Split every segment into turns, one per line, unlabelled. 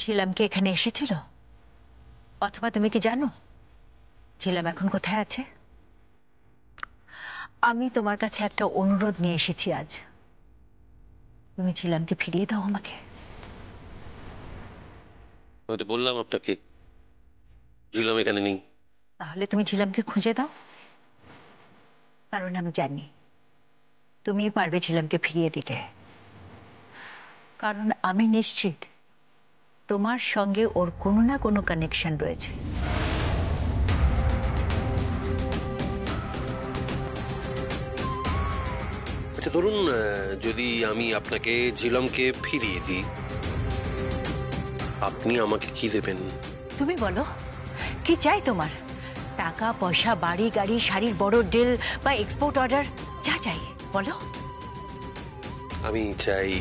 ঝিলাম কি এখানে এসেছিল? অথবা তুমি কি জানো ঝিলাম এখন কোথায় আছে? আমি তোমার কাছে একটা অনুরোধ নিয়ে এসেছি আজ। তুমি ঝিলামকে ফিরিয়ে দাও আমাকে।
আমি তো বললাম আপনাকে ঝিলাম এখানে নেই।
তাহলে তুমি ঝিলামকে খুঁজে দাও, কারণ আমি জানি তুমি পারবে ঝিলামকে ফিরিয়ে দিতে। কারণ আমি নিশ্চিত তোমার সঙ্গে ওর কোনো না কোনো কানেকশন রয়েছে।
আচ্ছা ধরুন, যদি আমি আপনাকে ঝিলামকে ফিরিয়ে দিই, আপনি আমাকে কি দেবেন?
তুমি বলো কি চাই তোমার? টাকা পয়সা, বাড়ি গাড়ি, শাড়ির বড় ডিল বা এক্সপোর্ট অর্ডার, যা চাই বলো।
আমি চাই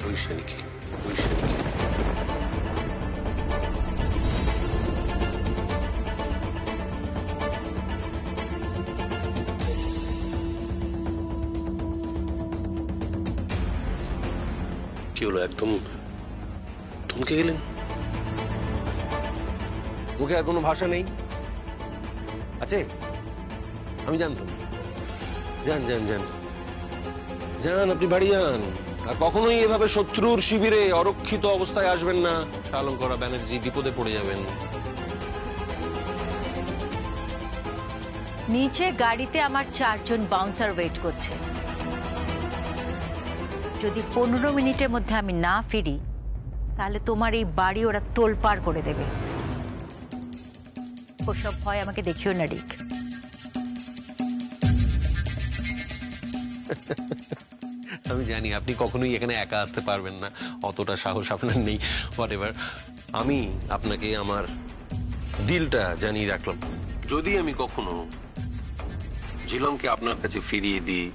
ঐশানীকে। কি হলো, একদম থমকে গেলেন? মুখে আর কোনো ভাষা নেই আছে? আমি জানতাম। যান যান যান যান, আপনি বাড়ি যান। আর কখনোই এভাবে শত্রুর শিবিরে অরক্ষিত অবস্থায় আসবেন না। শালঙ্করা ব্যানার্জি, বিপদে পড়ে যাবেন।
নিচে গাড়িতে আমার 4 জন বাউন্সার ওয়েট করছে। যদি 15 মিনিটের মধ্যে আমি না ফিরি, তাহলে তোমার এই বাড়ি ওরা তোলপাড় করে দেবে। ওসব ভয় আমাকে দেখিও না রিক।
আমি জানি আপনি কখনোই এখানে একা আসতে পারবেন না, অতটা সাহস আপনার নেই। হোয়াটএভার, আমি আপনাকে আমার ডিলটা জানিয়ে রাখলাম। যদি আমি কখনো ঝিলমকে আপনার কাছে ফিরিয়ে দিই,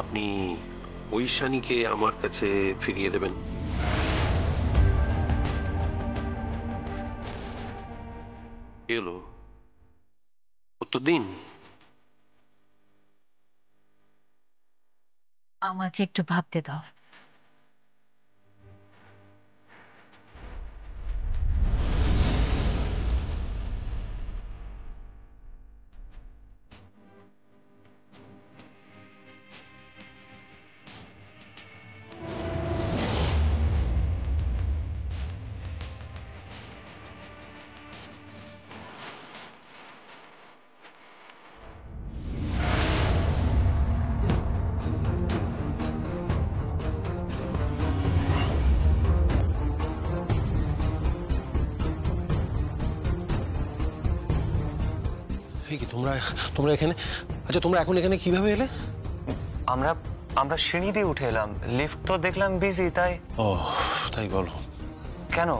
আপনি ঐশানীকে আমার কাছে ফিরিয়ে দেবেন। কি হলো, উত্তর দিন।
আমাকে একটু ভাবতে দাও।
এই কি, তোমরা তোমরা এখানে? আচ্ছা, তোমরা এখন এখানে কিভাবে এলে?
আমরা আমরা সিঁড়ি দিয়ে উঠে এলাম, লিফট তো দেখলাম বিজি, তাই।
ও তাই বলো।
কেন?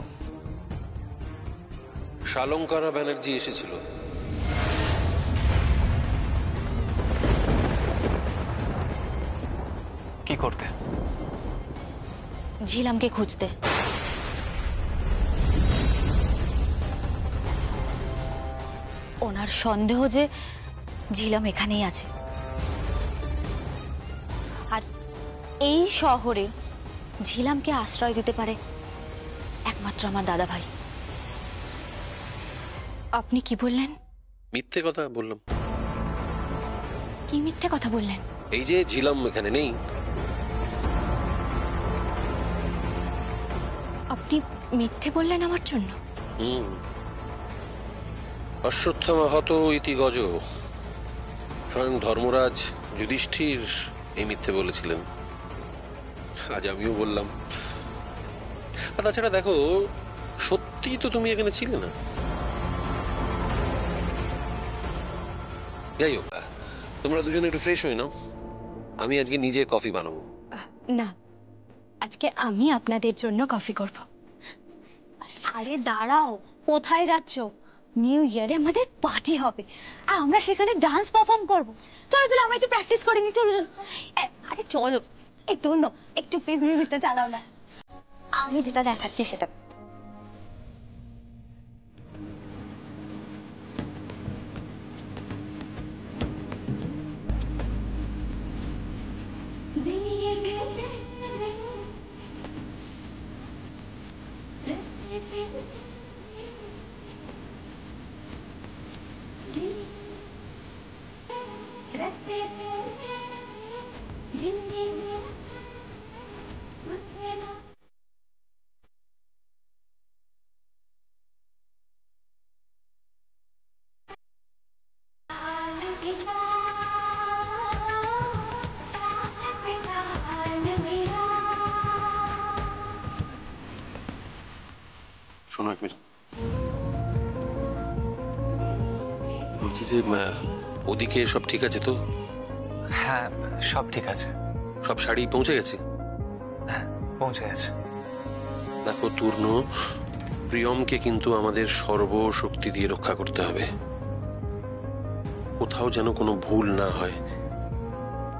শালঙ্করা ব্যানার্জি এসেছিল।
কি করতে?
ঝিলামকে খুঁজতে। ওনার সন্দেহ যে ঝিলাম এখানেই আছে। আর এই শহরে ঝিলামকে আশ্রয় দিতে পারে একমাত্র আমার দাদা ভাই। আপনি কি বললেন?
মিথ্যে কথা বললাম।
কি মিথ্যে কথা বললেন?
এই যে ঝিলাম এখানে নেই।
আপনি মিথ্যে বললেন আমার জন্য?
অশ্বত্থামা হত ইতি গজ। স্বয়ং ধর্মরাজ যুধিষ্ঠির এই মিথ্যে বলেছিলেন, আজ আমিও বললাম। আর তাছাড়া দেখো, সত্যি তো তুমি এখানে ছিলে না। যাই হোক, তোমরা দুজনে একটু ফ্রেশ হয়ে নাও, আমি আজকে নিজে কফি বানাবো।
না, আজকে আমি আপনাদের জন্য কফি করব। আরে দাঁড়াও, কোথায় যাচ্ছ? নিউ ইয়ারে আমাদের পার্টি হবে আর আমরা সেখানে ডান্স পারফর্ম করব। চলো চলো, আমরা একটু প্র্যাকটিস করে নিই। চলো চলো, আরে চলো। এই তো একটু প্লিজ মিউজিকটা চালাও না, আমি যেটা দেখাচ্ছি সেটা।
শোনো এক মিনিট, বলছি যে ওদিকে সব ঠিক আছে তো?
হ্যাঁ, সব ঠিক আছে।
সব শাড়ি পৌঁছে গেছে?
হ্যাঁ, পৌঁছে গেছে।
দেখো তূর্ণ, প্রিয়মকে কিন্তু আমাদের সর্বশক্তি দিয়ে রক্ষা করতে হবে। কোথাও যেন কোনো ভুল না হয়।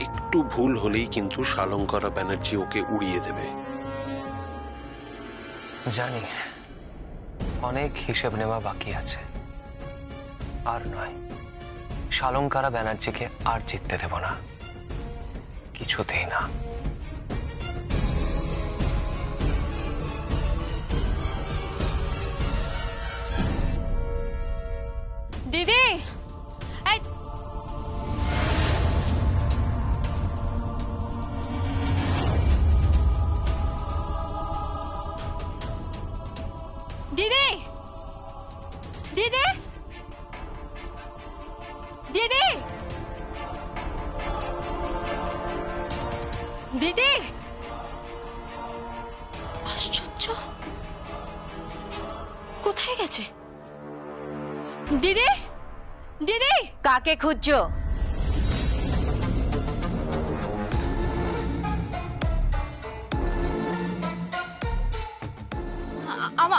একটু ভুল হলেই কিন্তু শালঙ্করা ব্যানার্জি ওকে উড়িয়ে দেবে।
জানি অনেক হিসেব নেওয়া বাকি আছে, আর নয়, শালঙ্কারা ব্যানার্জিকে আর জিততে দেব না, কিছুতেই না।
দিদি, এই দিদি, দিদি, দিদি, দিদি, আশ্চর্য, কোথায় গেছে দিদি? দিদি,
কাকে খুঁজছো?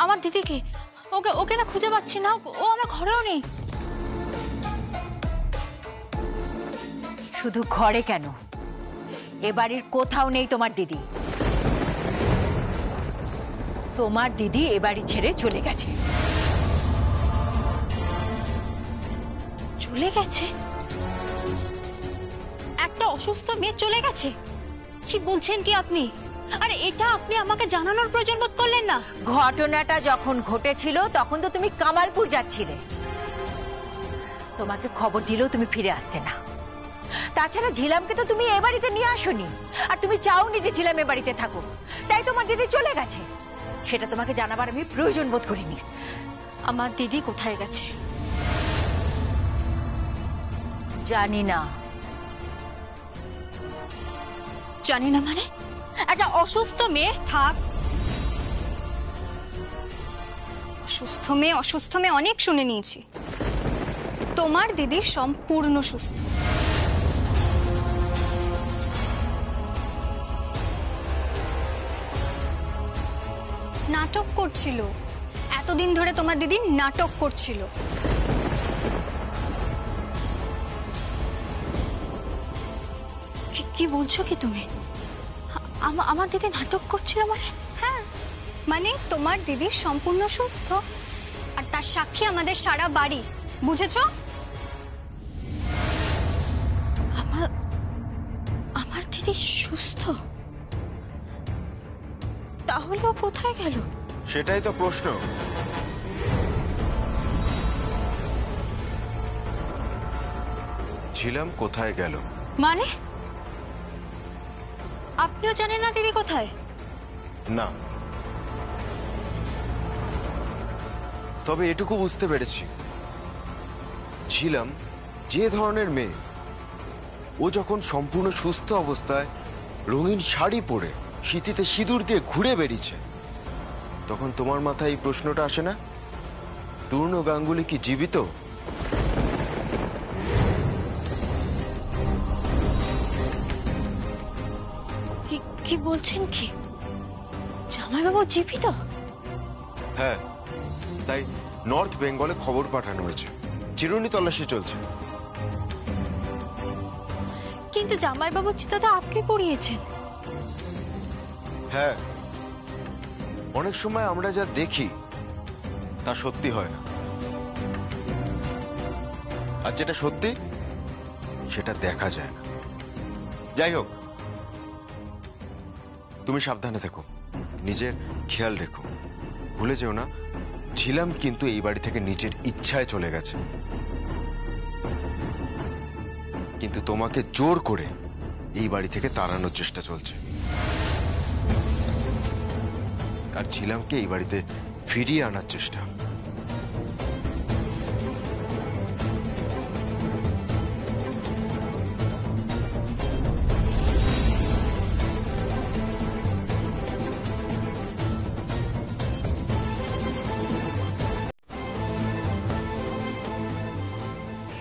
আমার দিদিকে, ওকে ওকে না খুঁজে পাচ্ছি না, ও আমার ঘরেও নেই।
শুধু ঘরে কেন, এ বাড়ির কোথাও নেই তোমার দিদি। তোমার দিদি এ বাড়ি ছেড়ে চলে গেছে।
চলে গেছে? একটা অসুস্থ মেয়ে চলে গেছে? কি বলছেন কি আপনি? আরে এটা আপনি আমাকে জানানোর প্রয়োজন বোধ করলেন না?
ঘটনাটা যখন ঘটেছিল তখন তো তুমি কামালপুর যাচ্ছিলে। তোমাকে খবর দিলেও তুমি ফিরে আসতে না। তাছাড়া ঝিলামকে তো তুমি এ বাড়িতে নিয়ে আসোনি, আর তুমি চাওনি যে ঝিলাম এ বাড়িতে থাকো, তাই তোমার দিদি চলে গেছে। সেটা তোমাকে জানাবার আমি প্রয়োজন বোধ করিনি।
আমার দিদি কোথায় গেছে?
জানি না।
জানি না মানে? একটা অসুস্থ মেয়ে।
থাক, অসুস্থ মেয়ে অনেক শুনে নিয়েছি। তোমার দিদি সম্পূর্ণ সুস্থ। নাটক করছিল, এতদিন ধরে তোমার দিদি নাটক করছিল।
কি বলছো কি তুমি? আমার দিদি নাটক করছিল মানে?
হ্যাঁ, মানে তোমার দিদি সম্পূর্ণ সুস্থ, আর তার সাক্ষী আমাদের সারা বাড়ি, বুঝেছো?
আমার দিদি সুস্থ? তাহলে ও কোথায় গেল?
সেটাই তো প্রশ্ন। ঝিলাম কোথায় গেল?
মানে আপনিও জানেন না দিদি কোথায়?
না, তবে এটুকু বুঝতে পেরেছি, ঝিলাম যে ধরনের মেয়ে, ও যখন সম্পূর্ণ সুস্থ অবস্থায় রঙিন শাড়ি পরে শীতিতে সিঁদুর দিয়ে ঘুরে বেরিয়েছে, তখন তোমার মাথায় এই প্রশ্নটা আসে না, তূর্ণ গাঙ্গুলি কি জীবিত?
কি বলছেন কি? জামাইবাবু জীবিত?
হ্যাঁ, তাই নর্থ বেঙ্গলে খবর পাঠানো হয়েছে, চিরুনি তল্লাশি চলছে।
কিন্তু জামাইবাবুর চিতা তো আপনি পড়িয়েছেন।
হ্যাঁ, অনেক সময় আমরা যা দেখি তা সত্যি হয় না, আর যেটা সত্যি সেটা দেখা যায় না। যাই হোক, তুমি সাবধানে থেকো, নিজের খেয়াল রেখো। ভুলে যেও না, ঝিলাম কিন্তু এই বাড়ি থেকে নিজের ইচ্ছায় চলে গেছে। কিন্তু তোমাকে জোর করে এই বাড়ি থেকে তাড়ানোর চেষ্টা চলছে। আর ঝিলামকে এই বাড়িতে ফিরিয়ে আনার চেষ্টা।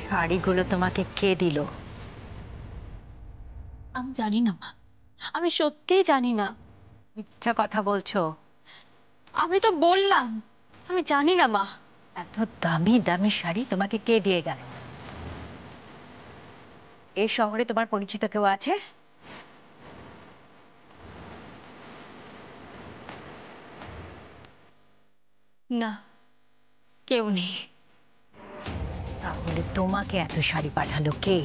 শাড়িগুলো তোমাকে কে দিল?
আমি জানি না মা, আমি সত্যিই জানি না।
মিথ্যা কথা বলছো।
আমি তো বললাম আমি জানি না মা।
এত দামি দামি শাড়ি তোমাকে কে দিয়ে গেল? এই শহরে তোমার পরিচিত কেউ আছে?
না, কেউ নেই।
তাহলে তোমাকে এত শাড়ি পাঠালো কে?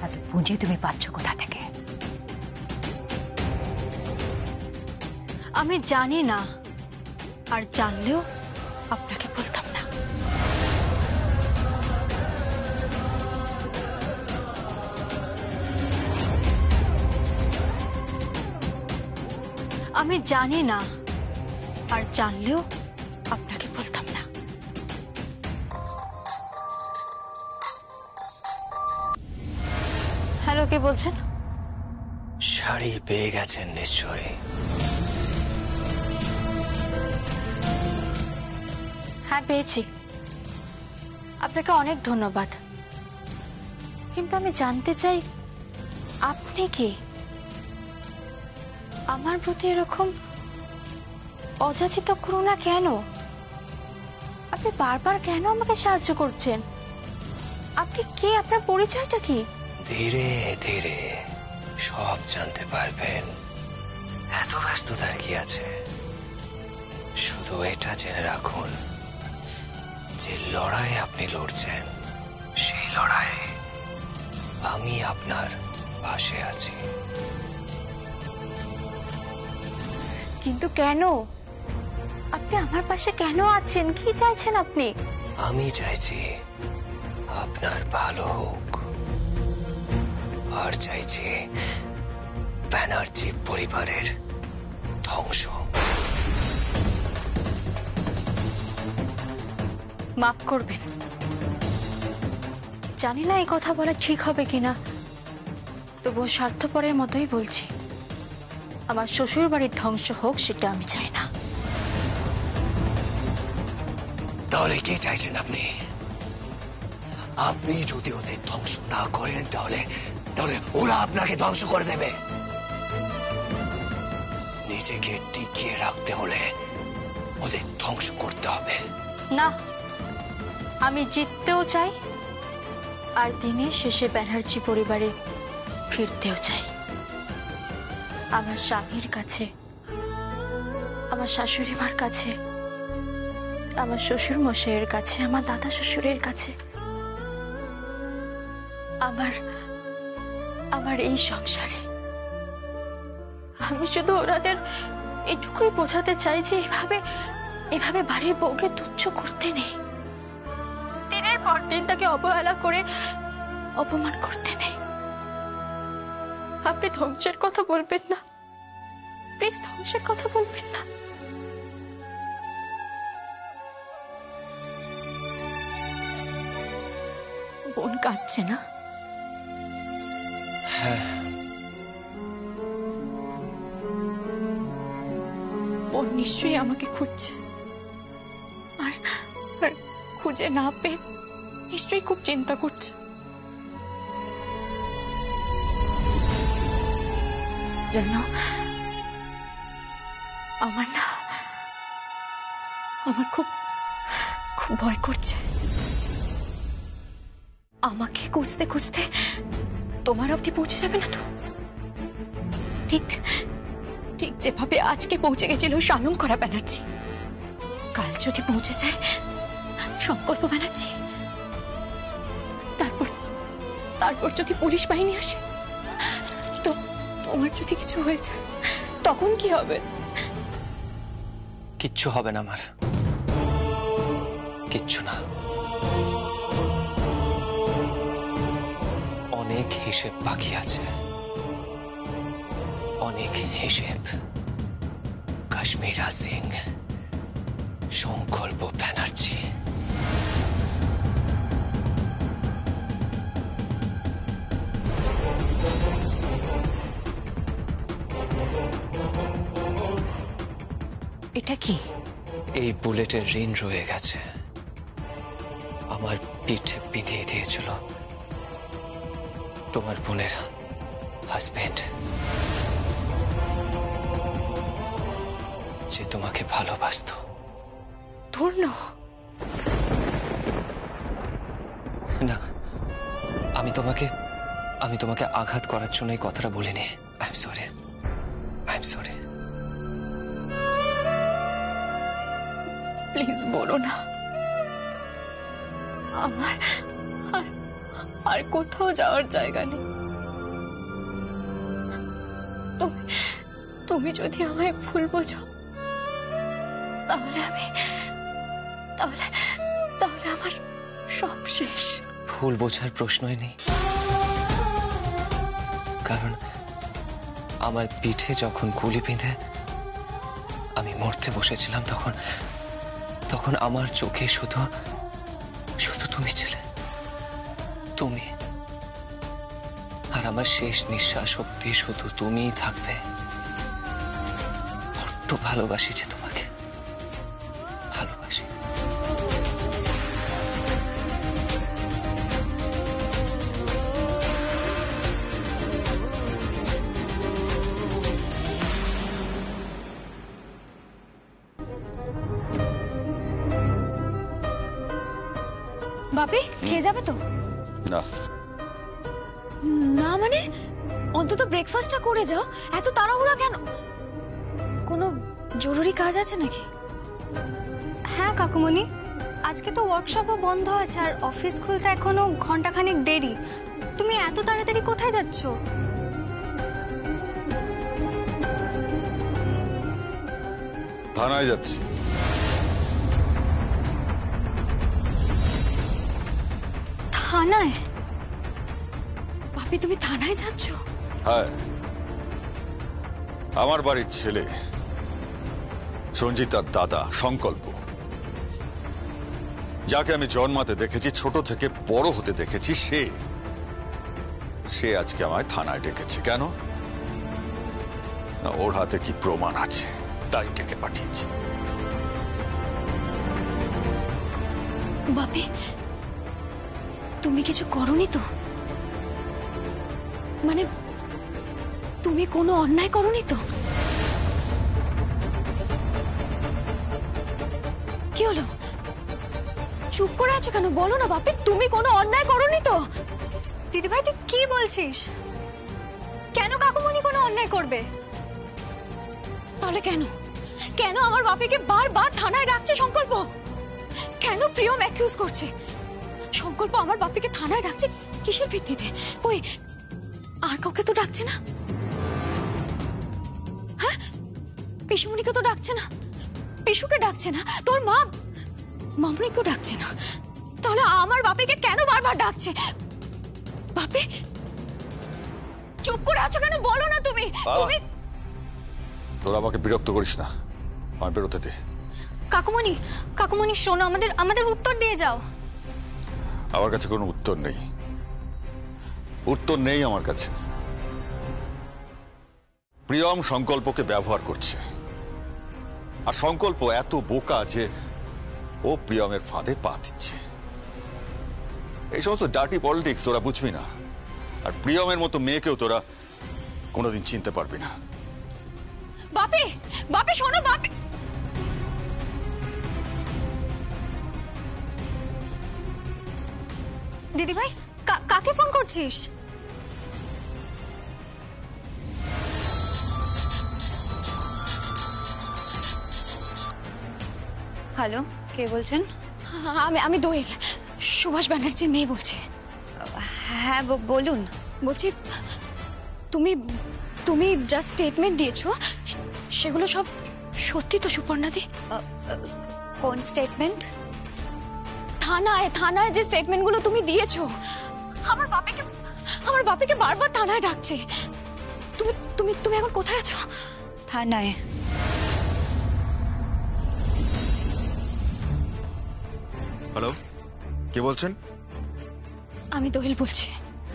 এত পুঁজি তুমি পাচ্ছ কোথা থেকে?
আমি জানি না, আর জানলেও আপনাকে বলতাম না। আমি জানি না, আর জানলেও আপনাকে বলতাম না। হ্যালো, কে বলছেন?
শাড়ি পেয়ে গেছেন নিশ্চয়ই।
হ্যাঁ, পেয়েছি। আপনাকে অনেক ধন্যবাদ, কিন্তু আমি জানতে চাই আপনি কে? আমার প্রতি এরকম অযাচিত করুণা কেন? আপনি বারবার কেন আমাকে সাহায্য করছেন? আপনি কে? আপনার পরিচয়টা কি?
ধীরে ধীরে সব জানতে পারবেন। এত ব্যস্ততার কি আছে? শুধু এটা জেনে রাখুন যে লড়াই আপনি লড়ছেন, সেই লড়াইয়ে আমি আপনার পাশে আছি।
কিন্তু কেন? আপনি আমার পাশে কেন আছেন? কি চাইছেন আপনি?
আমি চাইছি আপনার ভালো হোক, আর চাইছি ব্যানার্জি পরিবারের ধ্বংস।
মাফ করবেন, জানি না এই কথা বলা ঠিক হবে কিনা, তবুও স্বার্থপরের মতোই বলছি। আমার শ্বশুর বাড়ির ধ্বংস হোক সেটা আমি চাই না।
তাহলে কি চাইছেন আপনি? আপনি যদি ওদের ধ্বংস না করেন তাহলে তাহলে ওরা আপনাকে ধ্বংস করে দেবে। নিজেকে টিকিয়ে রাখতে হলে ওদের ধ্বংস করতে হবে।
না, আমি জিততেও চাই, আর দিনের শেষে ব্যানার্জি পরিবারে ফিরতেও চাই। আমার স্বামীর কাছে, আমার শাশুড়ি মার কাছে, আমার শ্বশুর মশাইয়ের কাছে, আমার দাদা শ্বশুরের কাছে, আমার এই সংসারে। আমি শুধু ওনাদের এটুকুই বোঝাতে চাই যে এভাবে বাড়ির বউকে তুচ্ছ করতে নেই, দিনের পর দিন তাকে অবহেলা করে অপমান করতে নেই। আপনি ধ্বংসের কথা বলবেন না, প্লিজ ধ্বংসের কথা বলবেন না। বোন কাঁদছে না? বোন নিশ্চয়ই আমাকে খুঁজছে, আর খুঁজে না পেয়ে নিশ্চয়ই খুব চিন্তা করছে। জানো, আমার খুব খুব ভয় করছে। আমাকে খুঁজতে খুঁজতে তোমার অবধি পৌঁছে যাবে না তো? ঠিক যেভাবে আজকে পৌঁছে গেছিল শানুঙ্করা ব্যানার্জি, কাল যদি পৌঁছে যায় সংকল্প ব্যানার্জি, তারপর যদি পুলিশ বাহিনী আসে, তো তোমার যদি কিছু হয়ে যায় তখন কি হবে?
কিচ্ছু হবে না আমার, কিচ্ছু না। অনেক হিসেব বাকি আছে, অনেক হিসেব। কাশ্মীরা সিং, সংকল্প ব্যানার্জি।
এটা কি?
এই বুলেটের ঋণ রয়ে গেছে, আমার পিঠ বিঁধিয়ে দিয়েছিল তোমার বোনের হাজবেন্ড, যে তোমাকে ভালোবাসতো।
ধর্ণ,
না, আমি তোমাকে আঘাত করার জন্য এই কথাটা বলিনি। I am sorry, I am sorry.
Please বলো না। আমার আর কোথাও যাওয়ার জায়গা নেই। তুমি যদি আমায় ভুল বোঝো, তাহলে আমার সব শেষ।
ভুল বোঝার প্রশ্নই নেই, কারণ আমার পিঠে যখন গুলি বেঁধে আমি মরতে বসেছিলাম, তখন আমার চোখে শুধু তুমি ছিলে, তুমি। আর আমার শেষ নিঃশ্বাস অব্দি শুধু তুমিই থাকবে। বড্ড ভালোবাসি যে তোমাকে, ভালোবাসি।
বাপি, খেয়ে যাবে তো?
না,
না মানে অন্তত ব্রেকফাস্টটা করে যাও। এত তাড়াহুড়া কেন? কোনো জরুরি কাজ আছে নাকি?
হ্যাঁ কাকুমণি, আজকে তো ওয়ার্কশপও বন্ধ আছে আর অফিস খুলতে এখনো ঘন্টাখানেক দেরি। তুমি এত তাড়াতাড়ি কোথায় যাচ্ছ?
থানায় যাচ্ছি।
থানায়?
বাপি, তুমি থানায় যাচ্ছ?
হ্যাঁ, আমার বাড়ির ছেলে সঞ্জিতার দাদা সংকল্প, যাকে আমি জন্মাতে দেখেছি, ছোট থেকে বড় হতে দেখেছি, সে আজকে আমায় থানায় ডেকেছে। কেন? না, ওর হাতে কি প্রমাণ আছে, তাই ডেকে পাঠিয়েছি।
বাপি, তুমি কিছু করনি তো? মানে তুমি কোনো অন্যায় করনি তো? কি হলো, চুপ করে আছো কেন? বলো না বাপি, তুমি কোনো অন্যায় করনি তো?
দিদিভাই তুই কি বলছিস? কেন কাকুমণি কোনো অন্যায় করবে?
তাহলে কেন আমার বাপিকে বারবার থানায় ডাকছে সংকল্প? কেন প্রিয়ম অ্যাকিউজ করছে? সংকল্প আমার বাপিকে থানায় ডাকছে কিসের ভিত্তিতে? ওই আর কাউকে তো ডাকছে না? হ্যাঁ, পিসুমণিকে তো ডাকছে না, পিসুকে ডাকছে না, তোর মা মামনিকেও ডাকছে না। তাহলে আমার বাপিকে কেন বারবার ডাকছে? বাপি, চুপ করে আছো কেন? বলো না তুমি।
তোরা আমাকে বিরক্ত করিস না, আমার বেরোতে দে।
কাকুমণি শোনো, আমাদের উত্তর দিয়ে যাও।
আমার কাছে কোনো উত্তর নেই, উত্তর নেই আমার কাছে। প্রিয়ম সংকল্পকে ব্যবহার করছে, আর সংকল্প এত বোকা যে ও প্রিয়মের ফাঁদে পা দিচ্ছে। এই সমস্ত ডার্টি পলিটিক্স তোরা বুঝবি না, আর প্রিয়মের মতো মেয়েকেও তোরা কোনোদিন চিনতে পারবি না।
বাপি শোনো। বাপি,
দিদিভাই কাকে ফোন করছিস? হ্যালো, কে বলছেন?
আমি দোয়েল, সুভাষ ব্যানার্জির মেয়ে বলছি।
হ্যাঁ বলুন।
বলছি, তুমি যা স্টেটমেন্ট দিয়েছো সেগুলো সব সত্যি তো সুপর্ণাদি?
কোন স্টেটমেন্ট?
থানায় যে স্টেটমেন্টগুলো তুমি দিয়েছো, আমার
আমার বাপিকে বারবার থানায় ডাকছে। তুমি তুমি তুমি এখন কোথায় আছো?
থানায়।
হ্যালো, কে বলছেন?
আমি দোহেল বলছি।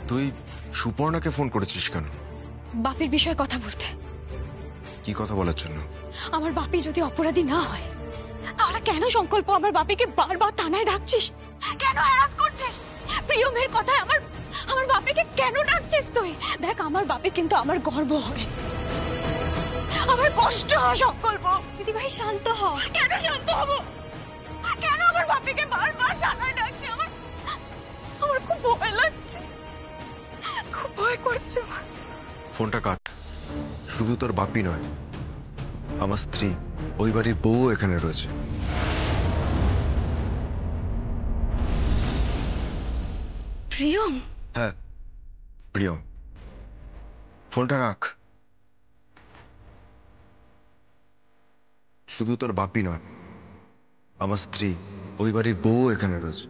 তুই সুপর্ণাকে ফোন করেছিস কেন?
বাপির বিষয়ে কথা বলতে।
কি কথা বলার জন্য?
আমার বাপি যদি অপরাধী না হয় তাহলে কেন সংকল্প আমার বাপিকে বারবার থানায় ডাকছিস? কেন হ্যারাস করছিস? প্রিয়মের কথায় আমার আমার বাপিকে কেন ডাকছিস তুই? দেখ, আমার বাপি কিন্তু আমার গর্ব হবে, আমার কষ্ট হয় সংকল্প।
দিদি ভাই শান্ত হও।
কেন শান্ত হব? কেন আমার বাপিকে বারবার থানায় ডাকছি? আমার আমার খুব ভয় লাগছে, খুব ভয় করছে আমার।
ফোনটা কাট। শুধু তোর বাপি নয়, আমার স্ত্রী, ওই বাড়ির বউও এখানে রয়েছে।
প্রিয়ম?
হ্যাঁ, প্রিয়ম। ফোনটা রাখ। শুধু তোর বাপি নয়, আমার স্ত্রী, ওই বাড়ির বউও এখানে রয়েছে।